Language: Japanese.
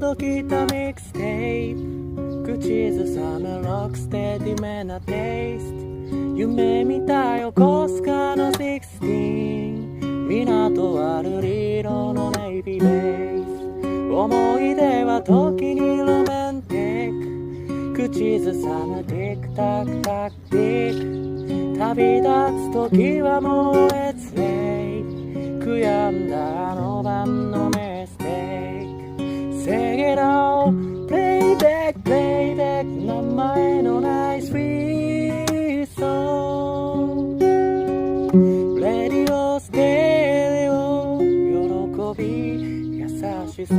届きたミックステープ口ずさむロックステディめなテイスト夢見た横須賀の16港あるリードのネイビーベース思い出は時にロマンティック口ずさむティックタクタクティック旅立つ時はもうIt's late悔やんだあの晩のミステイクSing it all Playback Playback 名前のないスイートソングレディオステレオ喜び優しさ